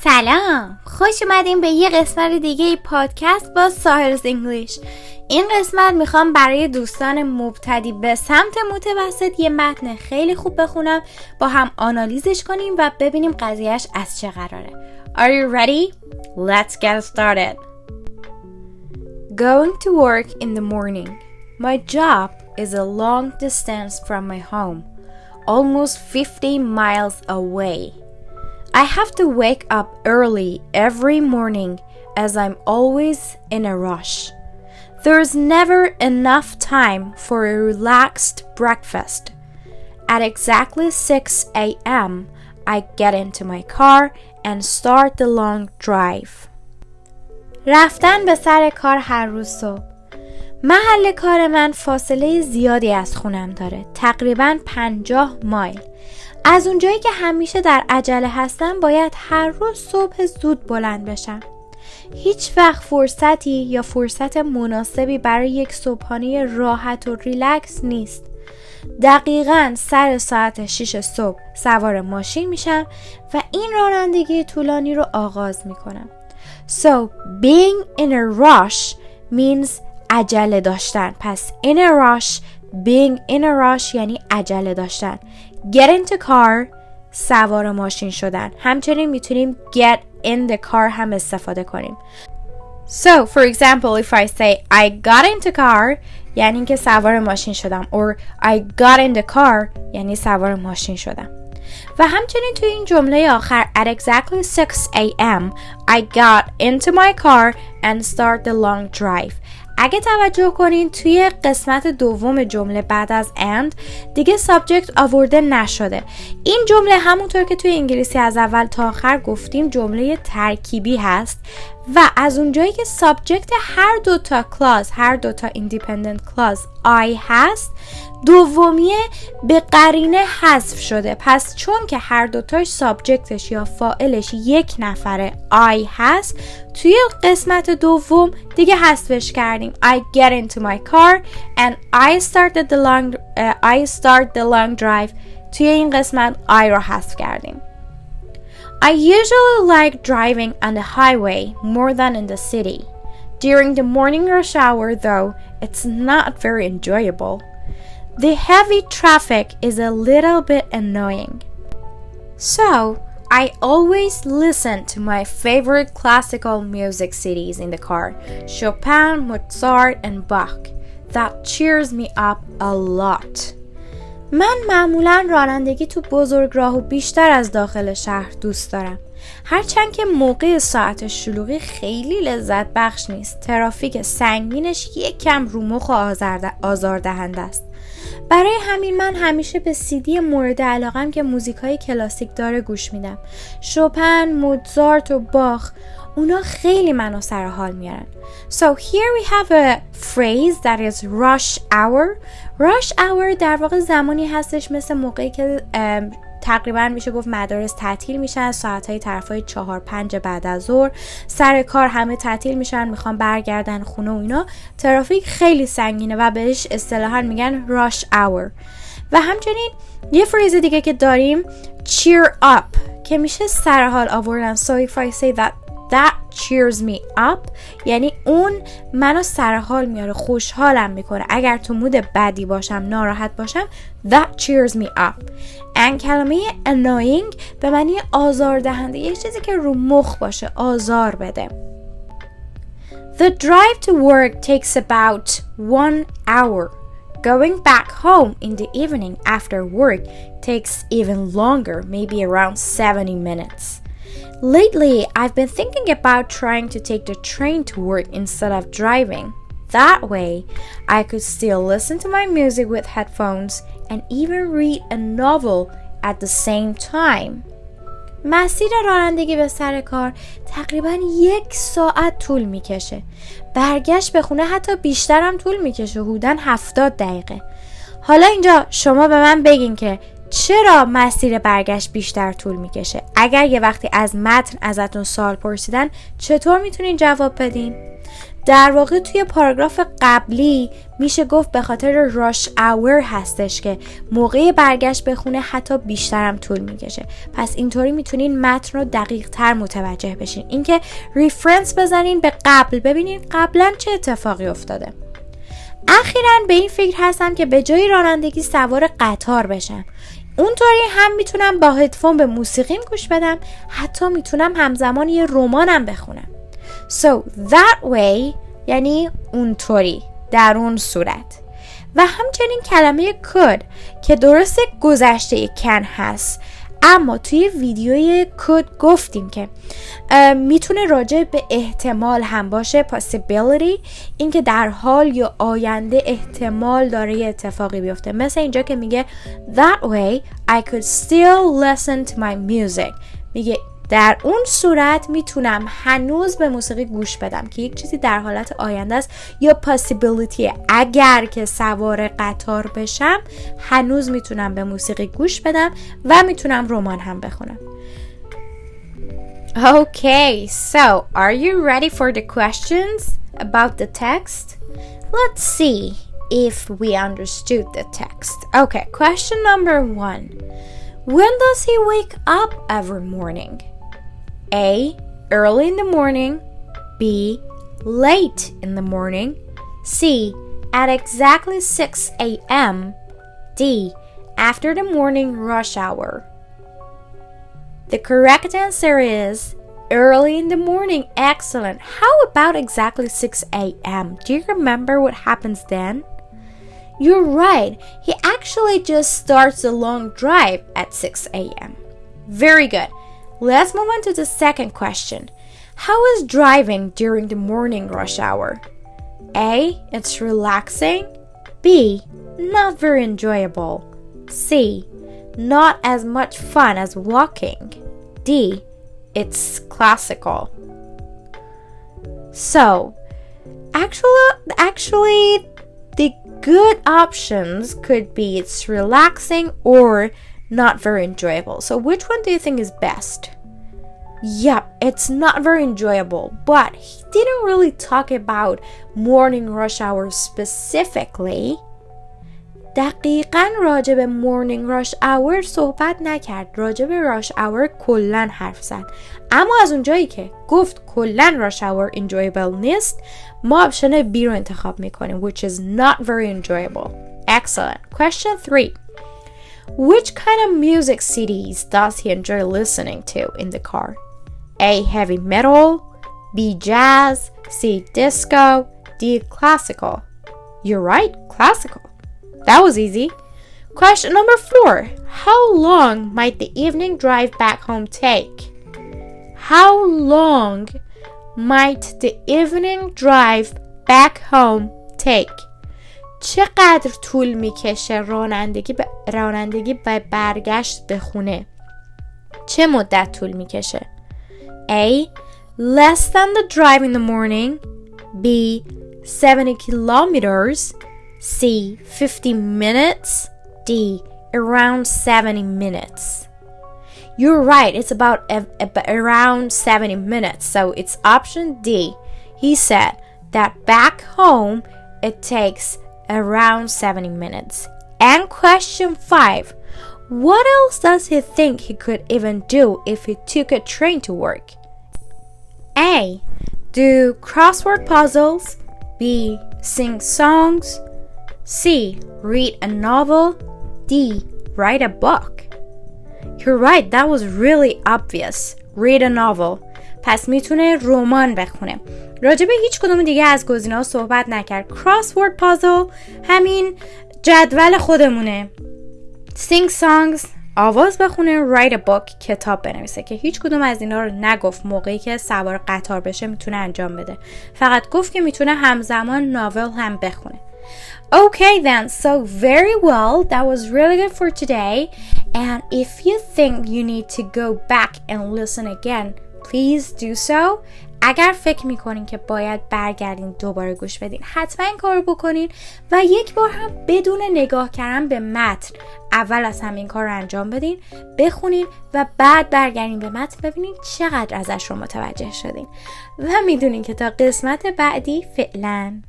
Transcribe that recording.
سلام، خوش اومدین به یه قسمت دیگه پادکست با ساهل انگلیش. این قسمت میخوام برای دوستان مبتدی به سمت متوسط یه متن خیلی خوب بخونم، با هم آنالیزش کنیم و ببینیم قضیهش از چه قراره. Are you ready? Let's get started. Going to work in the morning. My job is a long distance from my home, almost 50 miles away. I have to wake up early every morning as I'm always in a rush. There's never enough time for a relaxed breakfast. At exactly 6 a.m., I get into my car and start the long drive. رفتن به سر کار هر روز صبح. محل کار من فاصله زیادی از خونم داره، تقریباً 50 مایل. از اونجایی که همیشه در عجله هستم باید هر روز صبح زود بلند بشم. هیچ وقت فرصتی یا فرصت مناسبی برای یک صبحانه راحت و ریلکس نیست. دقیقاً سر ساعت 6 صبح سوار ماشین میشم و این رانندگی طولانی رو آغاز میکنم. So being in a rush means عجله داشتن. پس in a rush, being in a rush یعنی عجله داشتن. Get into car, سوار ماشین شدن. همچنین میتونیم get in the car هم استفاده کنیم. So, for example, if I say I got into car, یعنی که سوار ماشین شدم. Or I got in the car, یعنی سوار ماشین شدم. و همچنین توی این جمله آخر at exactly 6 a.m. I got into my car and start the long drive. اگه توجه کنین توی قسمت دوم جمله بعد از and دیگه subject آورده نشده. این جمله همونطور که توی انگلیسی از اول تا آخر گفتیم جمله ترکیبی هست و از اونجایی که subject هر دوتا clause، هر دوتا independent clause I هست، دومیه به قرینه حذف شده. پس چون که هر دوتاش سابجکتش یا فاعلش یک نفره I هست، توی قسمت دوم دیگه حذفش کردیم. I get into my car and I start the long drive. توی این قسمت I رو حذف کردیم. I usually like driving on the highway more than in the city. During the morning rush hour though, it's not very enjoyable. The heavy traffic is a little bit annoying. So, I always listen to my favorite classical music CDs in the car. Chopin, Mozart, and Bach. That cheers me up a lot. من معمولاً رانندگی تو بزرگراه و بیشتر از داخل شهر دوست دارم. هرچند که موقع ساعت شلوغی خیلی لذت بخش نیست. ترافیک سنگینش یک کم رو مخ و آزاردهنده است. برای همین من همیشه به CD مورد علاقم که موزیکای کلاسیک داره گوش میدم. شوپن، موزارت و باخ، اونا خیلی منو سر حال میارن. So here we have a phrase that is rush hour. Rush hour در واقع زمانی هستش مثل موقعی که تقریبا میشه گفت مدارس تعطیل میشن، ساعتهای طرفای 4-5 بعد از ظهر، سر کار همه تعطیل میشن، میخوان برگردن خونه و اینا. ترافیک خیلی سنگینه و بهش اصطلاحاً میگن rush hour. و همچنین یه فریز دیگه که داریم cheer up که میشه سر حال آوردن. So if I say that cheers me up یعنی اون منو سر حال میاره، خوشحالم میکنه. اگر تو مود بدی باشم، ناراحت باشم، that cheers me up. and کلمه annoying به معنی آزاردهنده، یه چیزی که رو مخ باشه، آزار بده. The drive to work takes about 1 hour. Going back home in the evening after work takes even longer, maybe around 70 minutes. Lately, I've been thinking about trying to take the train to work instead of driving. That way, I could still listen to my music with headphones and even read a novel at the same time. مسیر رانندگی به سر کار تقریباً 1 ساعت طول میکشه. برگشت به خونه حتی بیشتر هم طول میکشه، حدوداً 70 دقیقه. حالا اینجا شما به من بگین که چرا مسیر برگشت بیشتر طول میکشه؟ اگر یه وقتی از متن ازتون سوال پرسیدن چطور میتونین جواب بدین؟ در واقع توی پاراگراف قبلی میشه گفت به خاطر راش اور هستش که موقع برگشت به خونه حتی بیشترم طول میکشه. پس اینطوری میتونین متن رو دقیق تر متوجه بشین. اینکه ریفرنس بزنین به قبل، ببینین قبلا چه اتفاقی افتاده. اخیراً به این فکر هستم که به جای رانندگی سوار قطار بشم. اونطوری هم میتونم با هدفون به موسیقیم گوش بدم، حتی میتونم همزمان یه رمانم بخونم. So that way یعنی اونطوری، در اون صورت. و همچنین کلمه could که درست گذشته can هست، اما توی ویدیوی could گفتیم که میتونه راجع به احتمال هم باشه، possibility، اینکه در حال یا آینده احتمال داره یه اتفاقی بیفته. مثل اینجا که میگه that way I could still listen to my music، میگه در اون صورت میتونم هنوز به موسیقی گوش بدم، که یک چیزی در حالت آینده است، یا possibility اگر که سوار قطار بشم هنوز میتونم به موسیقی گوش بدم و میتونم رمان هم بخونم. Okay, so are you ready for the questions about the text? Let's see if we understood the text. Okay, question number 1. When does he wake up every morning? A. Early in the morning. B. Late in the morning. C. At exactly 6 a.m. D. After the morning rush hour. The correct answer is early in the morning. Excellent. How about exactly 6 a.m.? Do you remember what happens then? You're right. He actually just starts a long drive at 6 a.m. Very good. Let's move on to the second question. How is driving during the morning rush hour? A. It's relaxing. B. Not very enjoyable. C. Not as much fun as walking. D. It's classical. So, actually, the good options could be it's relaxing or not very enjoyable. So which one do you think is best? Yep, it's not very enjoyable, but he didn't really talk about morning rush hour specifically. دقیقاً راجع به morning rush hour صحبت نکرد، راجع به rush hour کلاً حرف زد. اما از اونجایی که گفت کلاً rush hour enjoyable نیست، ما آپشن B رو انتخاب میکنیم, which is not very enjoyable. Excellent. Question 3. Which kind of music CDs does he enjoy listening to in the car? A. Heavy metal. B. Jazz. C. Disco. D. Classical. You're right, classical. That was easy. Question number 4. How long might the evening drive back home take? How long might the evening drive back home take? چقدر طول میکشه رانندگی به برگشت به خونه؟ چه مدت طول میکشه؟ A. Less than the drive in the morning. B. 70 kilometers. C. 50 minutes. D. Around 70 minutes. You're right, it's about around 70 minutes. So it's option D. He said that back home it takes around 70 minutes. And question 5. What else does he think he could even do if he took a train to work? A. Do crossword puzzles. B. Sing songs. C. Read a novel. D. Write a book. You're right, that was really obvious. Read a novel. پس میتونه رمان بخونه. راجع به هیچ کدوم دیگه از گزینه‌ها صحبت نکرد. Crossword puzzle همین جدول خودمونه. Sing songs آواز بخونه. Write a book کتاب بنویسه، که هیچ کدوم از اینا رو نگفت موقعی که سوار قطار بشه میتونه انجام بده. فقط گفت که میتونه همزمان ناول هم بخونه. Okay then, so very well, that was really good for today. And if you think you need to go back and listen again, please do so. اگر فکر میکنین که باید برگردین دوباره گوش بدین، حتما این کار رو بکنین و یک بار هم بدون نگاه کردن به متن اول از همین کار رو انجام بدین، بخونین و بعد برگردین به متن ببینین چقدر ازش رو متوجه شدین و میدونین که تا قسمت بعدی فعلا